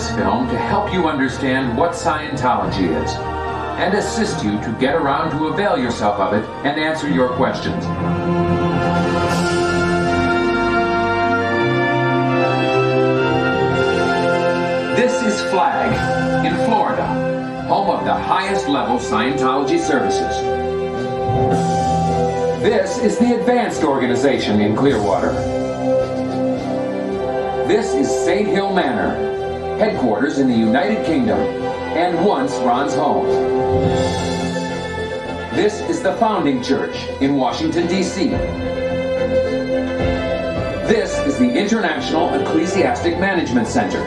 this film to help you understand what Scientology is and assist you to get around to avail yourself of it and answer your questions. This is Flag in Florida, home of the highest level Scientology services. This is the Advanced Organization in Clearwater. This is St. Hill Manor, headquarters in the United Kingdom, and once Ron's home. This is the Founding Church in Washington, D.C. This is the International Ecclesiastic Management Center.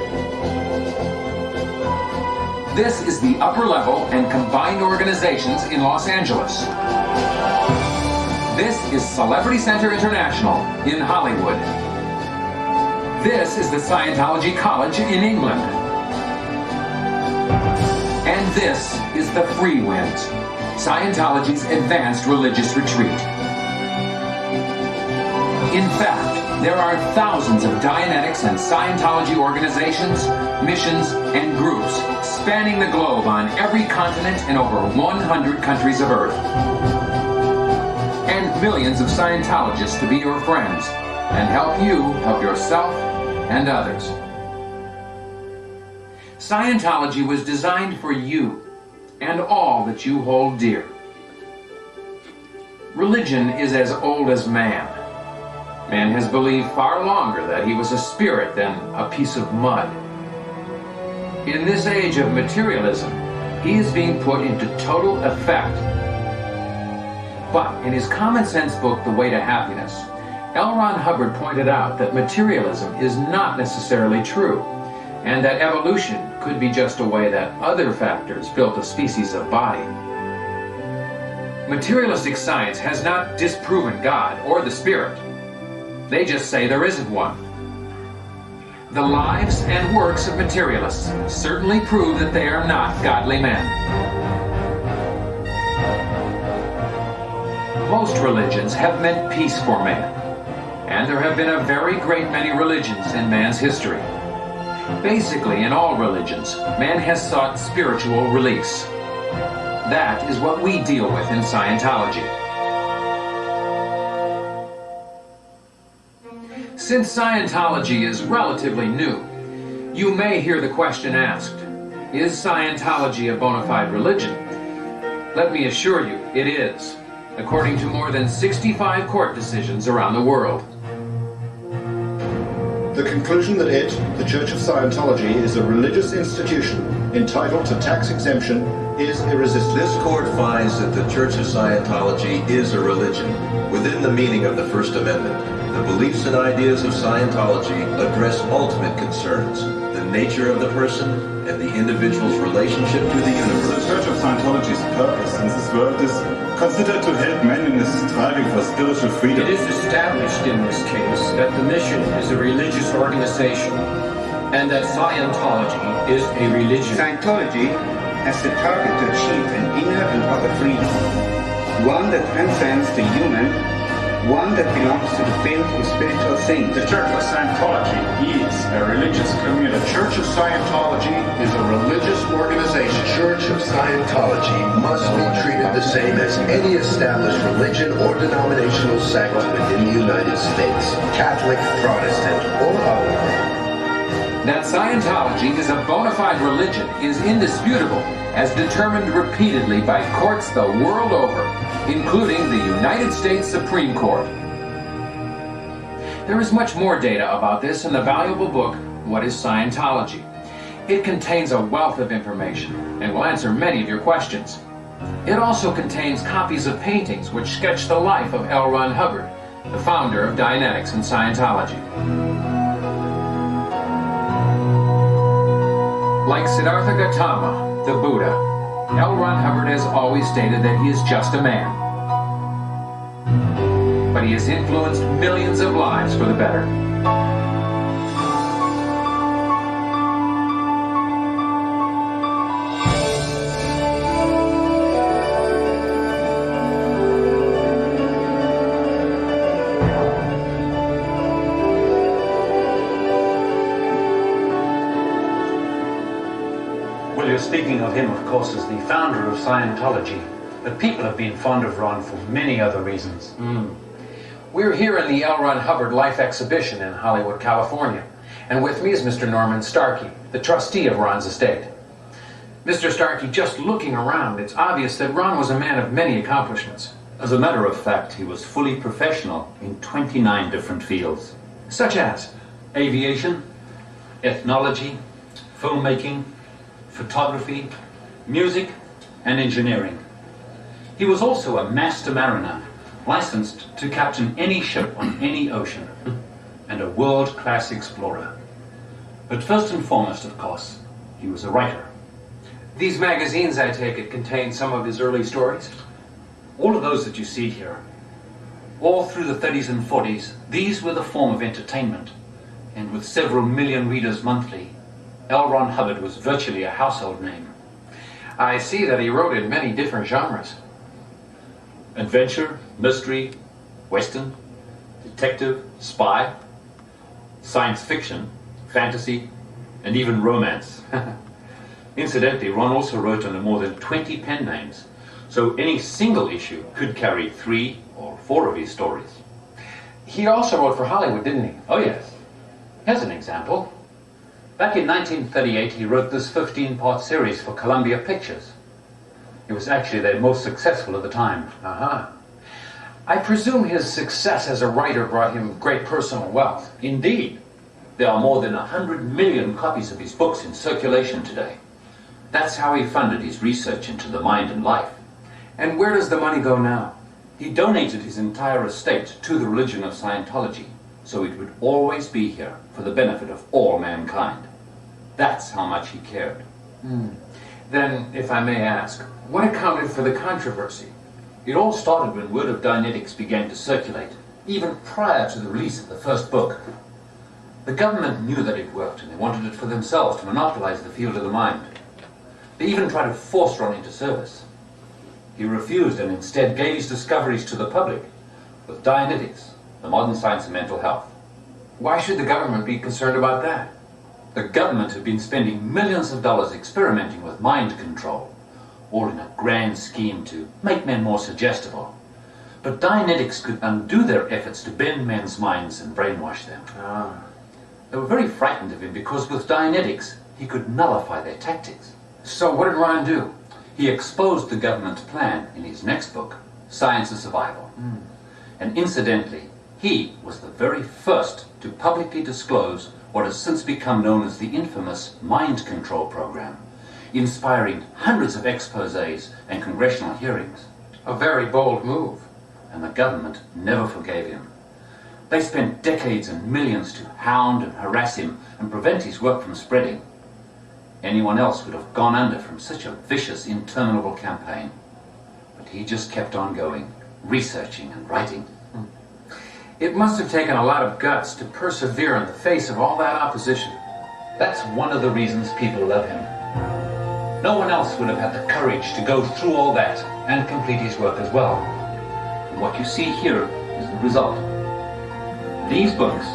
This is the upper level and combined organizations in Los Angeles. This is Celebrity Center International in Hollywood. This is the Scientology College in England. And this is the Free Winds, Scientology's advanced religious retreat. In fact, there are thousands of Dianetics and Scientology organizations, missions, and groups spanning the globe on every continent in over 100 countries of Earth. And millions of Scientologists to be your friends and help you help yourself and others. Scientology was designed for you and all that you hold dear. Religion is as old as man. Man has believed far longer that he was a spirit than a piece of mud. In this age of materialism, he is being put into total effect. But in his common sense book, The Way to Happiness, L. Ron Hubbard pointed out that materialism is not necessarily true, and that evolution could be just a way that other factors built a species of body. Materialistic science has not disproven God or the spirit. They just say there isn't one. The lives and works of materialists certainly prove that they are not godly men. Most religions have meant peace for man, and there have been a very great many religions in man's history. Basically, in all religions, man has sought spiritual release. That is what we deal with in Scientology. Since Scientology is relatively new, you may hear the question asked, is Scientology a bona fide religion? Let me assure you, it is, according to more than 65 court decisions around the world. The conclusion that it, the Church of Scientology, is a religious institution entitled to tax exemption is irresistible. This court finds that the Church of Scientology is a religion within the meaning of the First Amendment. The beliefs and ideas of Scientology address ultimate concerns, the nature of the person and the individual's relationship to the universe. The Church of Scientology's purpose in this world is considered to help men in his striving for spiritual freedom. It is established in this case that the mission is a religious organization and that Scientology is a religion. Scientology has the target to achieve an inner and outer freedom, one that transcends the human, one that belongs to the field of spiritual things. The Church of Scientology is a religious community. The Church of Scientology is a religious organization. The Church of Scientology must be treated the same as any established religion or denominational sect within the United States, Catholic, Protestant, or other. That Scientology is a bona fide religion is indisputable, as determined repeatedly by courts the world over, including the United States Supreme Court. There is much more data about this in the valuable book, What is Scientology? It contains a wealth of information and will answer many of your questions. It also contains copies of paintings which sketch the life of L. Ron Hubbard, the founder of Dianetics and Scientology. Like Siddhartha Gautama, the Buddha, L. Ron Hubbard has always stated that he is just a man. But he has influenced millions of lives for the better. Well, you're speaking of him, of course, as the founder of Scientology. But people have been fond of Ron for many other reasons. We're here in the L. Ron Hubbard Life Exhibition in Hollywood, California. And with me is Mr. Norman Starkey, the trustee of Ron's estate. Mr. Starkey, just looking around, it's obvious that Ron was a man of many accomplishments. As a matter of fact, he was fully professional in 29 different fields. Such as? Aviation, ethnology, filmmaking, photography, music, and engineering. He was also a master mariner, licensed to captain any ship on any ocean, and a world-class explorer. But first and foremost, of course, he was a writer. These magazines, I take it, contain some of his early stories? All of those that you see here, all through the 30s and 40s, these were the form of entertainment. And with several million readers monthly, L. Ron Hubbard was virtually a household name. I see that he wrote in many different genres. Adventure, mystery, western, detective, spy, science fiction, fantasy, and even romance. Incidentally, Ron also wrote under more than 20 pen names, so any single issue could carry 3 or 4 of his stories. He also wrote for Hollywood, didn't he? Oh yes. Here's an example. Back in 1938, he wrote this 15-part series for Columbia Pictures. It was actually their most successful at the time. I presume his success as a writer brought him great personal wealth. Indeed. There are more than 100 million copies of his books in circulation today. That's how he funded his research into the mind and life. And where does the money go now? He donated his entire estate to the religion of Scientology, so it would always be here for the benefit of all mankind. That's how much he cared. Then, if I may ask, what accounted for the controversy? It all started when word of Dianetics began to circulate, even prior to the release of the first book. The government knew that it worked, and they wanted it for themselves to monopolize the field of the mind. They even tried to force Ron into service. He refused and instead gave his discoveries to the public with Dianetics, the modern science of mental health. Why should the government be concerned about that? The government had been spending millions of dollars experimenting with mind control, all in a grand scheme to make men more suggestible. But Dianetics could undo their efforts to bend men's minds and brainwash them. They were very frightened of him because with Dianetics, he could nullify their tactics. So what did Ron do? He exposed the government plan in his next book, Science of Survival. And incidentally, he was the very first to publicly disclose what has since become known as the infamous mind control program, inspiring hundreds of exposés and congressional hearings. A very bold move. And the government never forgave him. They spent decades and millions to hound and harass him and prevent his work from spreading. Anyone else would have gone under from such a vicious, interminable campaign. But he just kept on going, researching and writing. It must have taken a lot of guts to persevere in the face of all that opposition. That's one of the reasons people love him. No one else would have had the courage to go through all that and complete his work as well. And what you see here is the result. These books,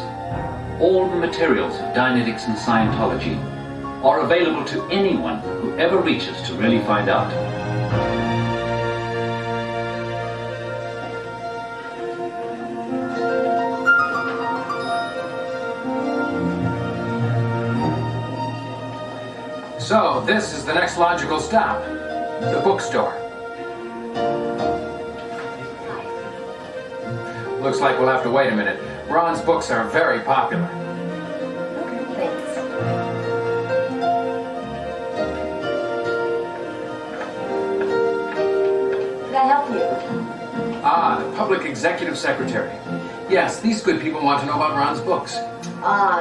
all the materials of Dianetics and Scientology, are available to anyone who ever reaches to really find out. So, this is the next logical stop. The bookstore. Looks like we'll have to wait a minute. Ron's books are very popular. Thanks. Can I help you? The Public Executive Secretary. Yes, these good people want to know about Ron's books.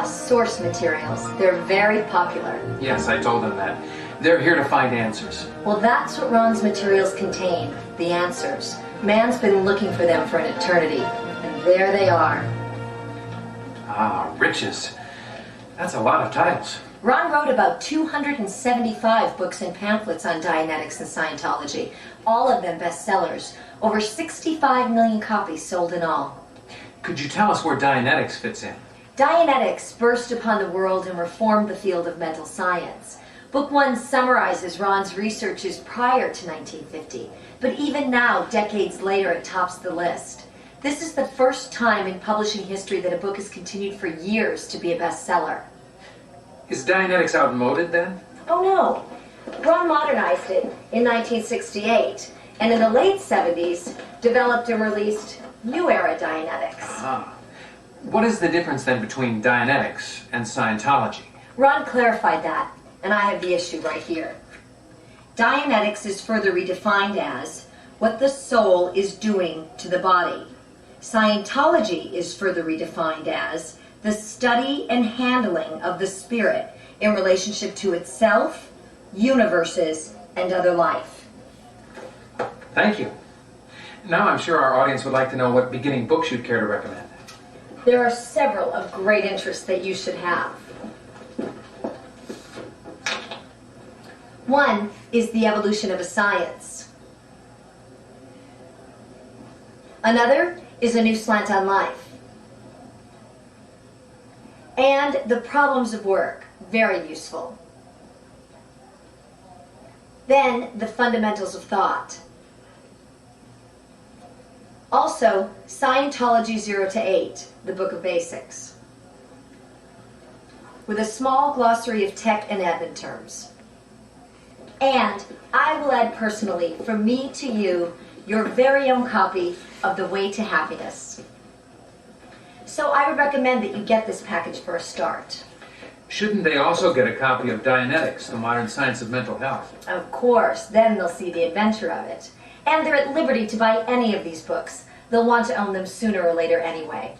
Source materials. They're very popular. Yes, I told them that. They're here to find answers. Well, that's what Ron's materials contain. The answers. Man's been looking for them for an eternity. And there they are. Riches. That's a lot of titles. Ron wrote about 275 books and pamphlets on Dianetics and Scientology. All of them bestsellers. Over 65 million copies sold in all. Could you tell us where Dianetics fits in? Dianetics burst upon the world and reformed the field of mental science. Book 1 summarizes Ron's researches prior to 1950, but even now, decades later, it tops the list. This is the first time in publishing history that a book has continued for years to be a bestseller. Is Dianetics outmoded then? Oh no. Ron modernized it in 1968, and in the late 70s, developed and released New Era Dianetics. Ah. What is the difference then between Dianetics and Scientology? Ron clarified that, and I have the issue right here. Dianetics is further redefined as what the soul is doing to the body. Scientology is further redefined as the study and handling of the spirit in relationship to itself, universes, and other life. Thank you. Now I'm sure our audience would like to know what beginning books you'd care to recommend. There are several of great interest that you should have. One is The Evolution of a Science. Another is A New Slant on Life. And The Problems of Work, very useful. Then The Fundamentals of Thought. Also, Scientology 0 to 8, the Book of Basics, with a small glossary of tech and admin terms. And I will add personally, from me to you, your very own copy of The Way to Happiness. So I would recommend that you get this package for a start. Shouldn't they also get a copy of Dianetics, the Modern Science of Mental Health? Of course, then they'll see the adventure of it. And they're at liberty to buy any of these books. They'll want to own them sooner or later anyway.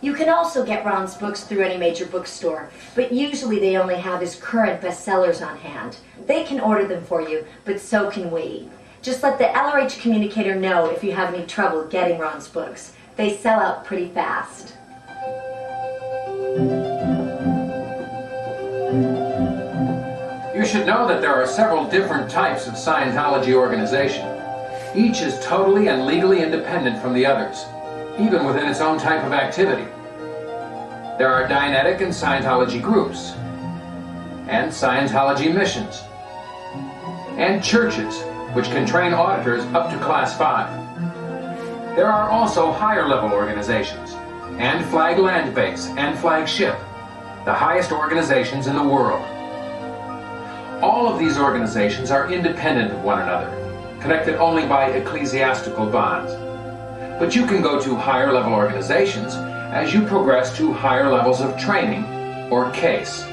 You can also get Ron's books through any major bookstore, but usually they only have his current bestsellers on hand. They can order them for you, but so can we. Just let the LRH communicator know if you have any trouble getting Ron's books. They sell out pretty fast. You should know that there are several different types of Scientology organization. Each is totally and legally independent from the others, even within its own type of activity. There are Dianetic and Scientology groups, and Scientology missions, and churches, which can train auditors up to Class 5. There are also higher-level organizations, and Flag Land Base and Flagship, the highest organizations in the world. All of these organizations are independent of one another, connected only by ecclesiastical bonds. But you can go to higher level organizations as you progress to higher levels of training or case.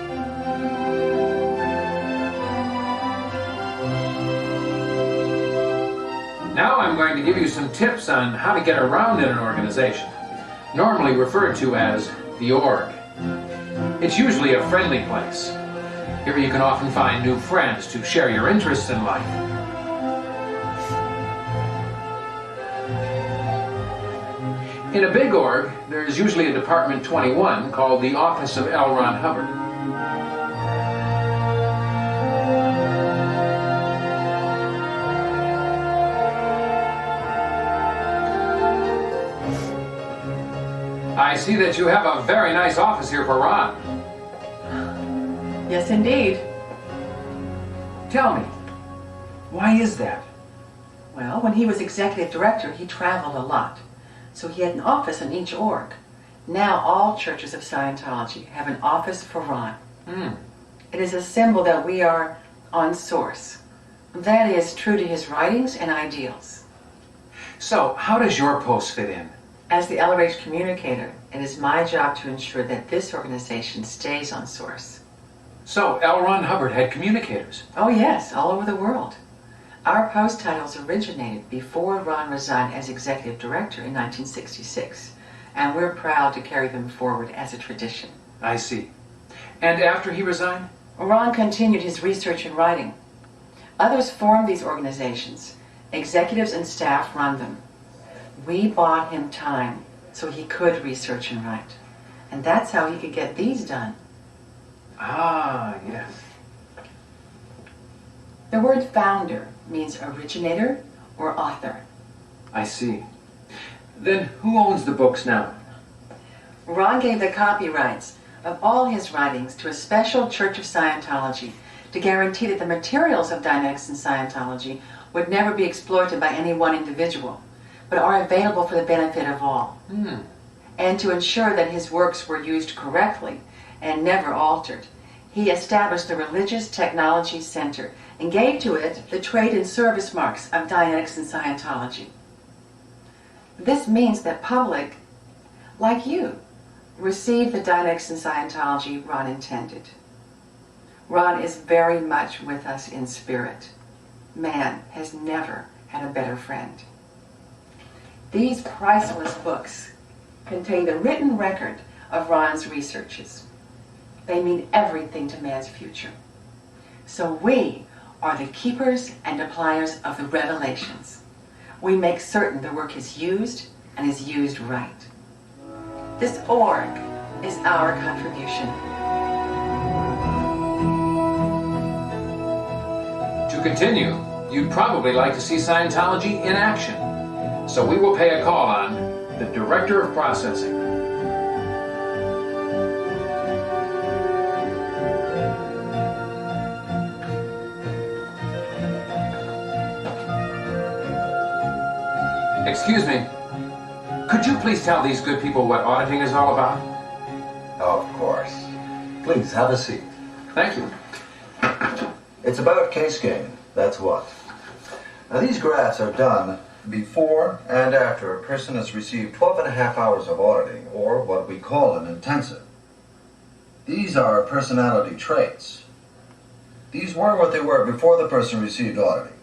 Now I'm going to give you some tips on how to get around in an organization, normally referred to as the org. It's usually a friendly place. Here you can often find new friends to share your interests in life. In a big org, there's usually a Department 21 called the Office of L. Ron Hubbard. I see that you have a very nice office here for Ron. Yes, indeed. Tell me, why is that? Well, when he was executive director, he traveled a lot. So he had an office in each org. Now all churches of Scientology have an office for Ron. It is a symbol that we are on source. That is true to his writings and ideals. So, how does your post fit in? As the LRH communicator, it is my job to ensure that this organization stays on source. So, L. Ron Hubbard had communicators? Oh yes, all over the world. Our post titles originated before Ron resigned as executive director in 1966, and we're proud to carry them forward as a tradition. I see. And after he resigned? Ron continued his research and writing. Others formed these organizations. Executives and staff run them. We bought him time so he could research and write. And that's how he could get these done. Ah, yes. The word founder means originator or author. I see. Then who owns the books now? Ron gave the copyrights of all his writings to a special Church of Scientology to guarantee that the materials of Dianetics and Scientology would never be exploited by any one individual, but are available for the benefit of all. And to ensure that his works were used correctly and never altered, he established the Religious Technology Center and gave to it the trade and service marks of Dianetics and Scientology. This means that public, like you, receive the Dianetics and Scientology Ron intended. Ron is very much with us in spirit. Man has never had a better friend. These priceless books contain the written record of Ron's researches. They mean everything to man's future. So we are the keepers and appliers of the revelations. We make certain the work is used and is used right. This org is our contribution. To continue, you'd probably like to see Scientology in action. So we will pay a call on the Director of Processing. Excuse me. Could you please tell these good people what auditing is all about? Of course. Please, have a seat. Thank you. It's about case gain, that's what. Now, these graphs are done before and after a person has received 12.5 hours of auditing, or what we call an intensive. These are personality traits. These were what they were before the person received auditing.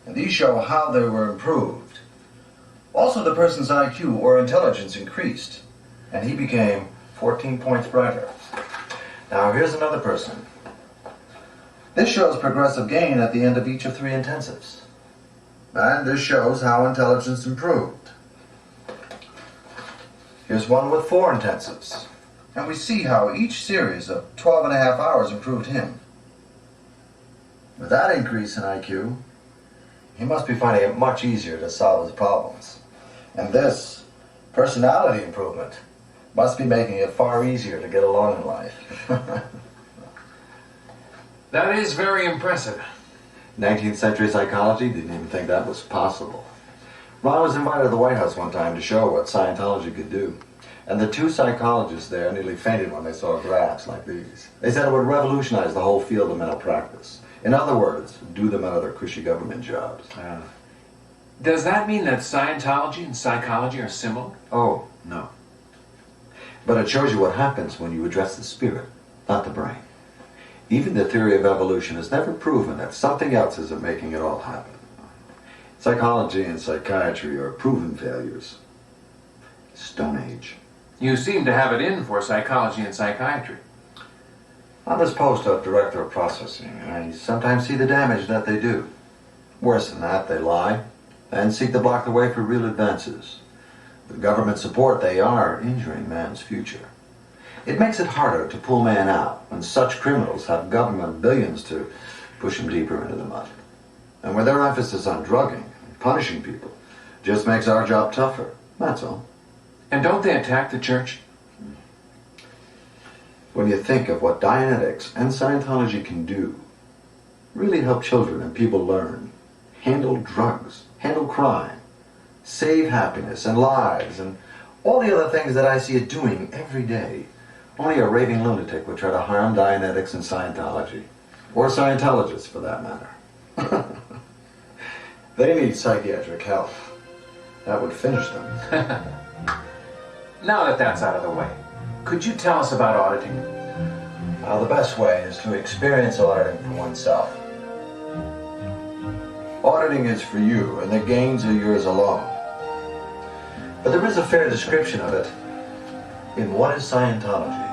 And these show how they were improved. Also, the person's IQ or intelligence increased, and he became 14 points brighter. Now, here's another person. This shows progressive gain at the end of each of 3 intensives. And this shows how intelligence improved. Here's one with 4 intensives. And we see how each series of 12.5 hours improved him. With that increase in IQ, he must be finding it much easier to solve his problems. And this personality improvement must be making it far easier to get along in life. That is very impressive. 19th century psychology didn't even think that was possible. Ron was invited to the White House one time to show what Scientology could do. And the 2 psychologists there nearly fainted when they saw graphs like these. They said it would revolutionize the whole field of malpractice. In other words, do them out of their cushy government jobs. Does that mean that Scientology and psychology are similar? Oh, no. But it shows you what happens when you address the spirit, not the brain. Even the theory of evolution has never proven that something else isn't making it all happen. Psychology and psychiatry are proven failures. Stone Age. You seem to have it in for psychology and psychiatry. On this post of Director of Processing, I sometimes see the damage that they do. Worse than that, they lie and seek to block the way for real advances. With government support, they are injuring man's future. It makes it harder to pull man out when such criminals have government billions to push him deeper into the mud. And with their emphasis on drugging and punishing people, just makes our job tougher, that's all. And don't they attack the church? When you think of what Dianetics and Scientology can do, really help children and people learn, handle drugs, handle crime, save happiness and lives, and all the other things that I see it doing every day, only a raving lunatic would try to harm Dianetics and Scientology, or Scientologists for that matter. They need psychiatric help. That would finish them. Now that that's out of the way, could you tell us about auditing? The best way is to experience auditing for oneself. Auditing is for you, and the gains are yours alone. But there is a fair description of it in What is Scientology?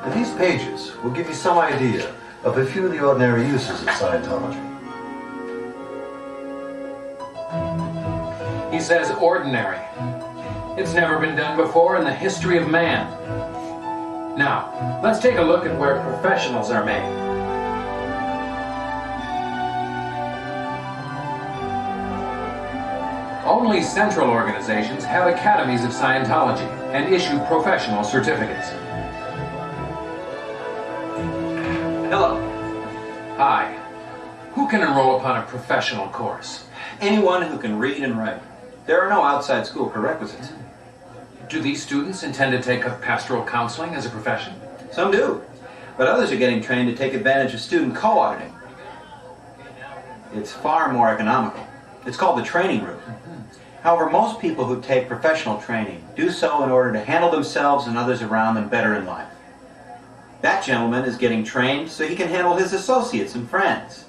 And these pages will give you some idea of a few of the ordinary uses of Scientology. He says ordinary. It's never been done before in the history of man. Now, let's take a look at where professionals are made. Only central organizations have academies of Scientology and issue professional certificates. Hello. Hi. Who can enroll upon a professional course? Anyone who can read and write. There are no outside school prerequisites. Do these students intend to take up pastoral counseling as a profession? Some do, but others are getting trained to take advantage of student co-auditing. It's far more economical. It's called the training route. However, most people who take professional training do so in order to handle themselves and others around them better in life. That gentleman is getting trained so he can handle his associates and friends.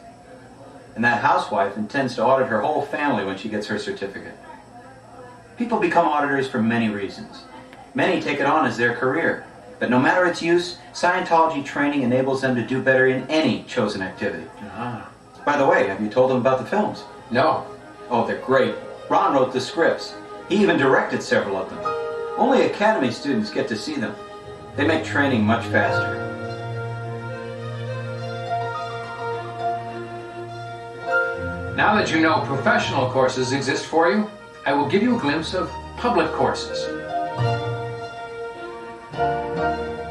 And that housewife intends to audit her whole family when she gets her certificate. People become auditors for many reasons. Many take it on as their career. But no matter its use, Scientology training enables them to do better in any chosen activity. By the way, have you told them about the films? No. Oh, they're great. Ron wrote the scripts. He even directed several of them. Only Academy students get to see them. They make training much faster. Now that you know professional courses exist for you, I will give you a glimpse of public courses.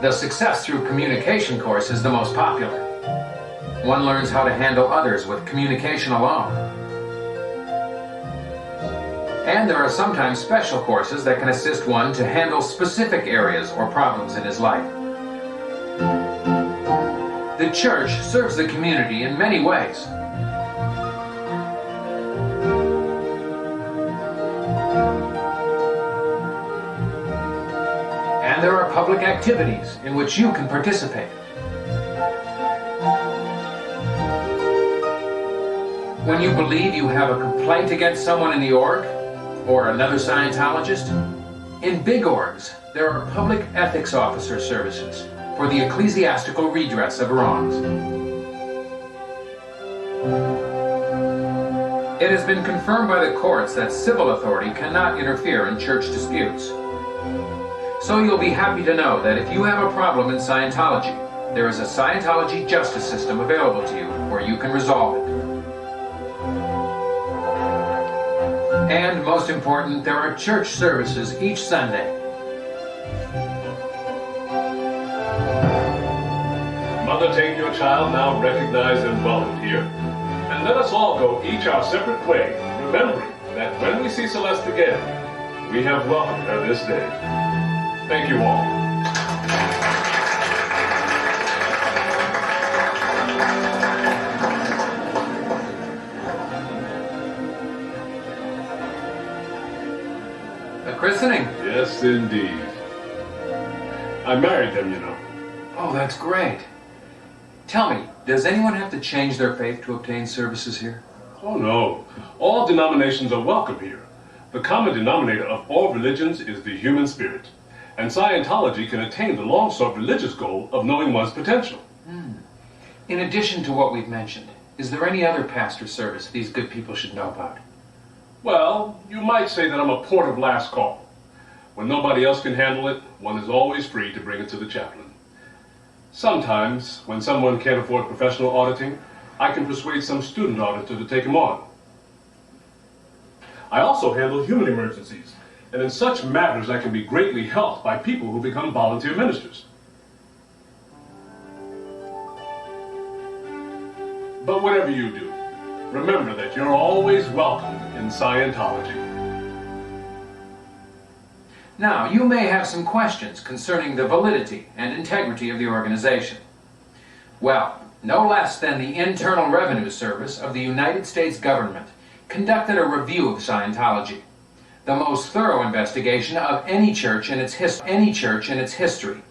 The Success Through Communication course is the most popular. One learns how to handle others with communication alone. And there are sometimes special courses that can assist one to handle specific areas or problems in his life. The church serves the community in many ways. And there are public activities in which you can participate. When you believe you have a complaint against someone in the org, or another Scientologist, in big orgs, there are public ethics officer services for the ecclesiastical redress of wrongs. It has been confirmed by the courts that civil authority cannot interfere in church disputes. So you'll be happy to know that if you have a problem in Scientology, there is a Scientology justice system available to you where you can resolve it. And most important, there are church services each Sunday. Mother, take your child now recognized and welcomed here. And let us all go each our separate way, remembering that when we see Celeste again, we have welcomed her this day. Thank you all. Christening? Yes, indeed. I married them, you know. Oh, that's great. Tell me, does anyone have to change their faith to obtain services here? Oh, no. All denominations are welcome here. The common denominator of all religions is the human spirit. And Scientology can attain the long-sought religious goal of knowing one's potential. In addition to what we've mentioned, is there any other pastor service these good people should know about? Well, you might say that I'm a port of last call. When nobody else can handle it, one is always free to bring it to the chaplain. Sometimes, when someone can't afford professional auditing, I can persuade some student auditor to take him on. I also handle human emergencies, and in such matters I can be greatly helped by people who become volunteer ministers. But whatever you do, remember that you're always welcome in Scientology. Now, you may have some questions concerning the validity and integrity of the organization. Well, no less than the Internal Revenue Service of the United States government conducted a review of Scientology, the most thorough investigation of any church in its history.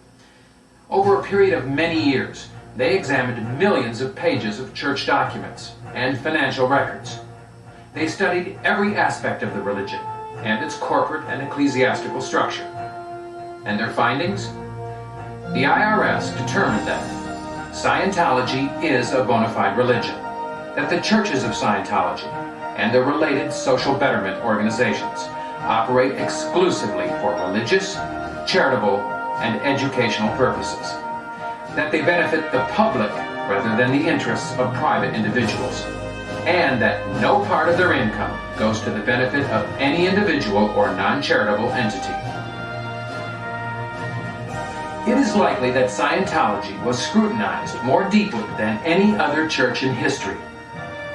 Over a period of many years, they examined millions of pages of church documents and financial records. They studied every aspect of the religion and its corporate and ecclesiastical structure. And their findings? The IRS determined that Scientology is a bona fide religion, that the churches of Scientology and the related social betterment organizations operate exclusively for religious, charitable, and educational purposes, that they benefit the public rather than the interests of private individuals, and that no part of their income goes to the benefit of any individual or non-charitable entity. It is likely that Scientology was scrutinized more deeply than any other church in history,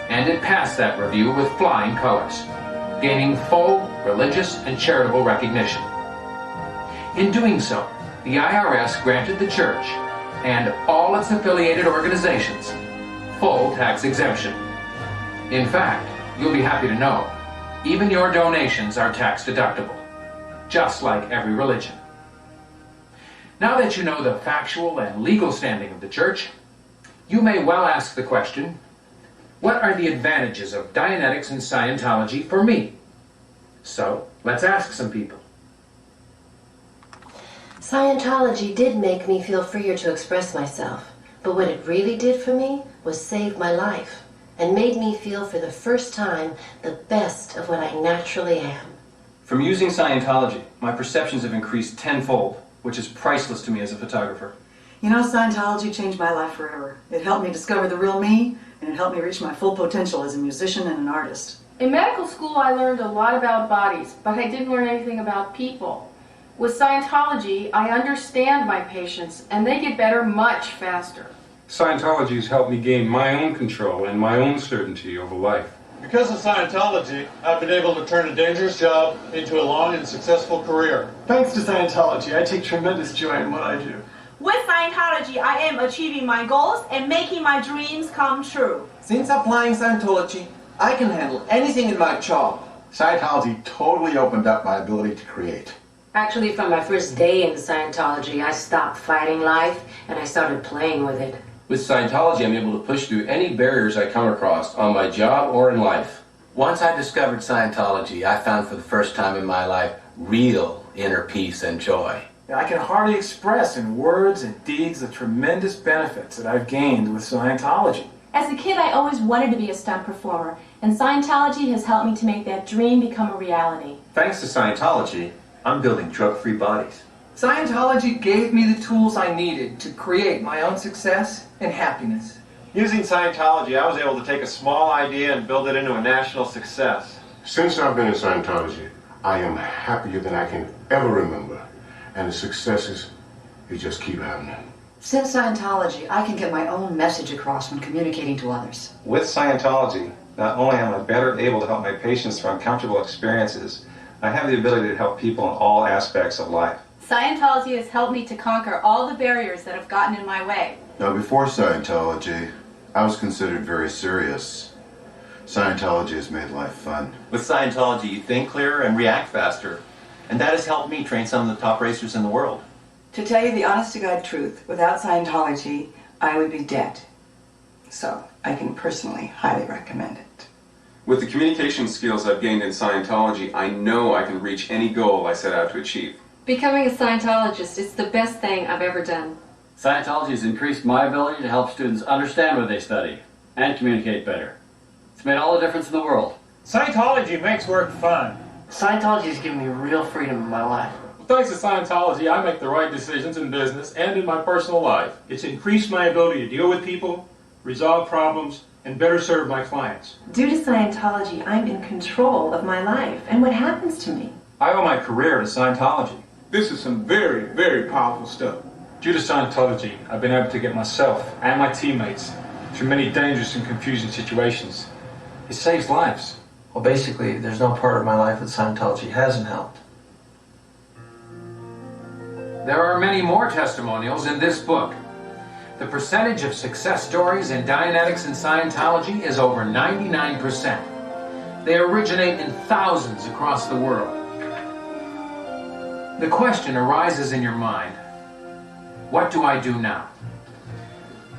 and it passed that review with flying colors, gaining full religious and charitable recognition. In doing so, the IRS granted the church and all its affiliated organizations full tax exemption. In fact, you'll be happy to know, even your donations are tax deductible, just like every religion. Now that you know the factual and legal standing of the church, you may well ask the question, what are the advantages of Dianetics and Scientology for me? So, let's ask some people. Scientology did make me feel freer to express myself, but what it really did for me was save my life and made me feel for the first time the best of what I naturally am. From using Scientology, my perceptions have increased tenfold, which is priceless to me as a photographer. You know, Scientology changed my life forever. It helped me discover the real me, and it helped me reach my full potential as a musician and an artist. In medical school, I learned a lot about bodies, but I didn't learn anything about people. With Scientology, I understand my patients, and they get better much faster. Scientology has helped me gain my own control and my own certainty over life. Because of Scientology, I've been able to turn a dangerous job into a long and successful career. Thanks to Scientology, I take tremendous joy in what I do. With Scientology, I am achieving my goals and making my dreams come true. Since applying Scientology, I can handle anything in my job. Scientology totally opened up my ability to create. Actually, from my first day in Scientology, I stopped fighting life and I started playing with it. With Scientology, I'm able to push through any barriers I come across on my job or in life. Once I discovered Scientology, I found for the first time in my life real inner peace and joy. I can hardly express in words and deeds the tremendous benefits that I've gained with Scientology. As a kid, I always wanted to be a stunt performer, and Scientology has helped me to make that dream become a reality. Thanks to Scientology, I'm building drug-free bodies. Scientology gave me the tools I needed to create my own success and happiness. Using Scientology, I was able to take a small idea and build it into a national success. Since I've been in Scientology, I am happier than I can ever remember. And the successes, they just keep happening. Since Scientology, I can get my own message across when communicating to others. With Scientology, not only am I better able to help my patients through uncomfortable experiences, I have the ability to help people in all aspects of life. Scientology has helped me to conquer all the barriers that have gotten in my way. Now, before Scientology, I was considered very serious. Scientology has made life fun. With Scientology, you think clearer and react faster. And that has helped me train some of the top racers in the world. To tell you the honest-to-God truth, without Scientology, I would be dead. So, I can personally highly recommend it. With the communication skills I've gained in Scientology, I know I can reach any goal I set out to achieve. Becoming a Scientologist is the best thing I've ever done. Scientology has increased my ability to help students understand what they study and communicate better. It's made all the difference in the world. Scientology makes work fun. Scientology has given me real freedom in my life. Thanks to Scientology, I make the right decisions in business and in my personal life. It's increased my ability to deal with people, resolve problems, and better serve my clients. Due to Scientology, I'm in control of my life and what happens to me. I owe my career to Scientology. This is some very, very powerful stuff. Due to Scientology, I've been able to get myself and my teammates through many dangerous and confusing situations. It saves lives. Well, basically, there's no part of my life that Scientology hasn't helped. There are many more testimonials in this book. The percentage of success stories in Dianetics and Scientology is over 99%. They originate in thousands across the world. The question arises in your mind, what do I do now?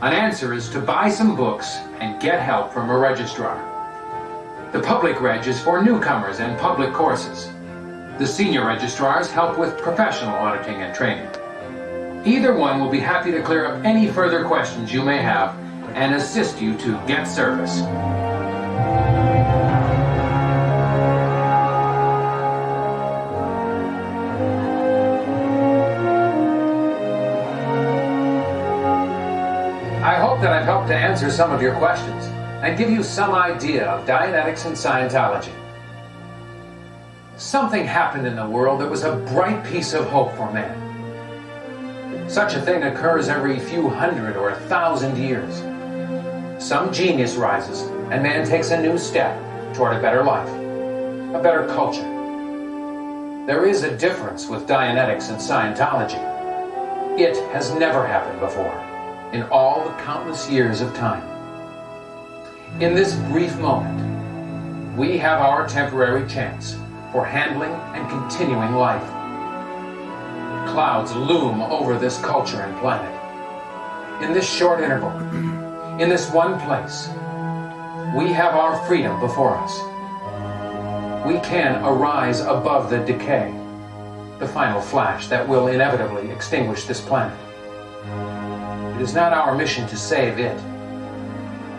An answer is to buy some books and get help from a registrar. The public reg is for newcomers and public courses. The senior registrars help with professional auditing and training. Either one will be happy to clear up any further questions you may have and assist you to get service. I hope that I've helped to answer some of your questions and give you some idea of Dianetics and Scientology. Something happened in the world that was a bright piece of hope for man. Such a thing occurs every few hundred or 1,000 years. Some genius rises, and man takes a new step toward a better life, a better culture. There is a difference with Dianetics and Scientology. It has never happened before, in all the countless years of time. In this brief moment, we have our temporary chance for handling and continuing life. Clouds loom over this culture and planet. In this short interval, in this one place, we have our freedom before us. We can arise above the decay, the final flash that will inevitably extinguish this planet. It is not our mission to save it.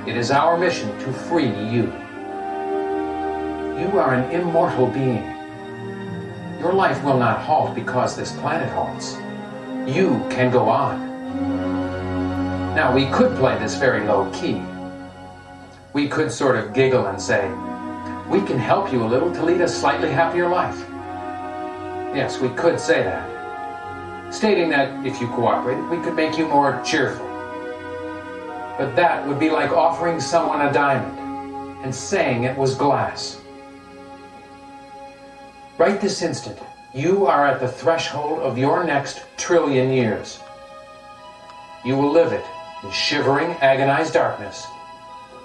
It is our mission to free you. You are an immortal being. Your life will not halt because this planet halts. You can go on. Now, we could play this very low key. We could sort of giggle and say, we can help you a little to lead a slightly happier life. Yes, we could say that, stating that if you cooperated, we could make you more cheerful. But that would be like offering someone a diamond and saying it was glass. Right this instant, you are at the threshold of your next 1 trillion years. You will live it in shivering, agonized darkness,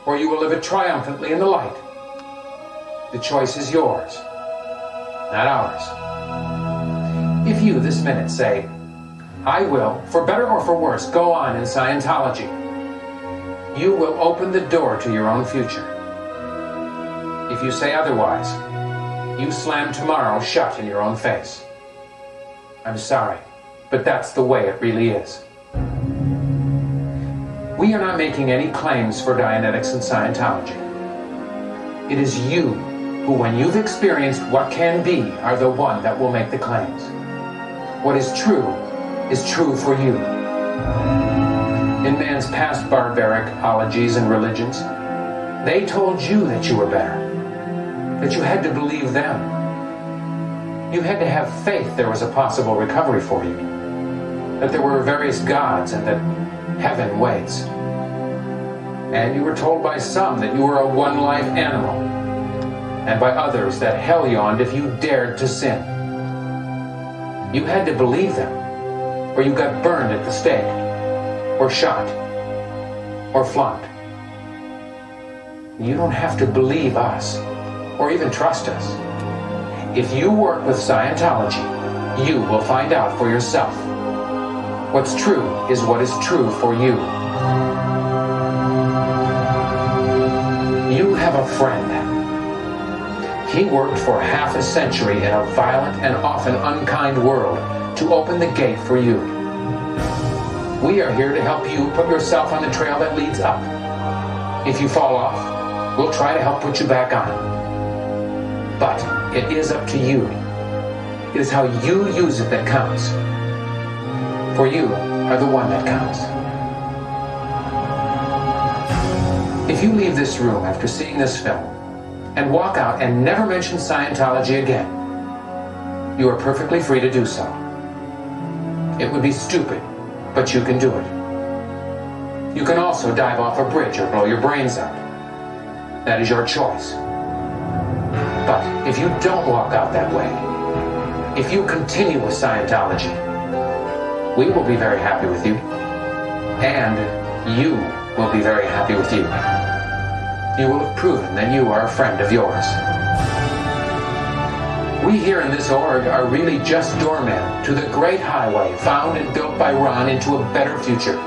or you will live it triumphantly in the light. The choice is yours, not ours. If you, this minute, say, I will, for better or for worse, go on in Scientology, you will open the door to your own future. If you say otherwise, you slam tomorrow shut in your own face. I'm sorry, but that's the way it really is. We are not making any claims for Dianetics and Scientology. It is you who, when you've experienced what can be, are the one that will make the claims. What is true for you. In man's past barbaric ologies and religions, they told you that you were better, that you had to believe them. You had to have faith there was a possible recovery for you, that there were various gods and that heaven waits. And you were told by some that you were a one-life animal, and by others that hell yawned if you dared to sin. You had to believe them, or you got burned at the stake, or shot, or flogged. You don't have to believe us, or even trust us. If you work with Scientology, you will find out for yourself. What's true is what is true for you. You have a friend. He worked for half a century in a violent and often unkind world to open the gate for you. We are here to help you put yourself on the trail that leads up. If you fall off, we'll try to help put you back on. But it is up to you. It is how you use it that counts. For you are the one that counts. If you leave this room after seeing this film and walk out and never mention Scientology again, you are perfectly free to do so. It would be stupid, but you can do it. You can also dive off a bridge or blow your brains out. That is your choice. But if you don't walk out that way, if you continue with Scientology, we will be very happy with you. And you will be very happy with you. You will have proven that you are a friend of yours. We here in this org are really just doormen to the great highway found and built by Ron into a better future.